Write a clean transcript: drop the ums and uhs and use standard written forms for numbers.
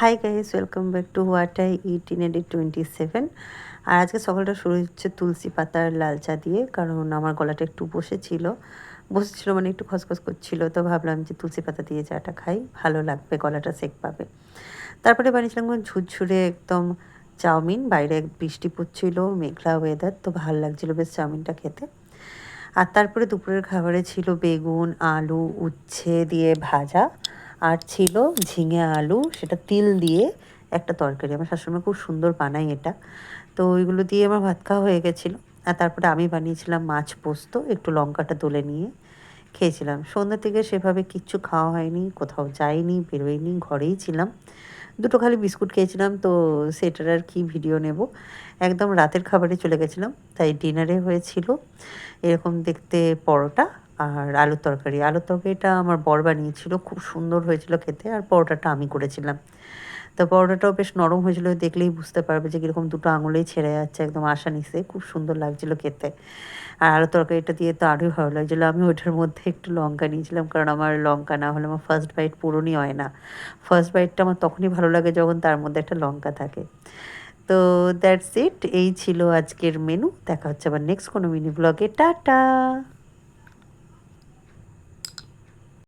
High guys, welcome back to what I eat in a day 27। আর আজকে সকালটা শুরু হচ্ছে তুলসী পাতার লাল চা দিয়ে, কারণ আমার গলাটা একটু বসেছিল মানে একটু খসখস করছিল, তো ভাবলাম যে তুলসী পাতা দিয়ে চাটা খাই, ভালো লাগবে, গলাটা সেক পাবে। তারপরে বানিয়েছিলাম ঝুরঝুরে একদম চাউমিন। বাইরে বৃষ্টি পড়ছিল, মেঘলা ওয়েদার, তো ভালো লাগছিলো বেশ চাউমিনটা খেতে। আর তারপরে দুপুরের খাবারে ছিল বেগুন, আলু, উচ্ছে দিয়ে ভাজা, আর ছিল ঝিঙে আলু, সেটা তিল দিয়ে একটা তরকারি। আমার শাশুড়ি খুব সুন্দর বানায় এটা, তো ওইগুলো দিয়ে আমার ভাত খাওয়া হয়ে গেছিলো। আর তারপরে আমি বানিয়েছিলাম মাছ পোস্ত, একটু লঙ্কাটা তুলে নিয়ে খেয়েছিলাম। সন্ধ্যা থেকে সেভাবে কিচ্ছু খাওয়া হয়নি, কোথাও যাইনি, বেরোয়নি, ঘরেই ছিলাম। দুটো খালি বিস্কুট খেয়েছিলাম, তো সেটার আর কি ভিডিও নেব। একদম রাতের খাবারে চলে গেছিলাম। তাই ডিনারে হয়েছিল এরকম দেখতে পরোটা আর আলুর তরকারি। আলুর তরকারিটা আমার বর বানিয়েছিল, খুব সুন্দর হয়েছিল খেতে, আর পরোটাটা আমি করেছিলাম। তো পরোটাটাও বেশ নরম হয়েছিল, দেখলেই বুঝতে পারবে যে কীরকম দুটো আঙুলেই ছেড়ে যাচ্ছে একদম আশা নিচে, খুব সুন্দর লাগছিল খেতে। আর আলুর তরকারিটা দিয়ে তো আরোই ভালো লাগছিলো। আমি ওইটার মধ্যে একটু লঙ্কা নিয়েছিলাম, কারণ আমার লঙ্কা না হলে আমার ফার্স্ট বাইট পূরণই হয় না। ফার্স্ট বাইটটা আমার তখনই ভালো লাগে যখন তার মধ্যে একটা লঙ্কা থাকে। তো দ্যাটস ইট, এই ছিল আজকের মেনু। দেখা হচ্ছে আবার নেক্সট কোনো মিনি ব্লগে। টাটা।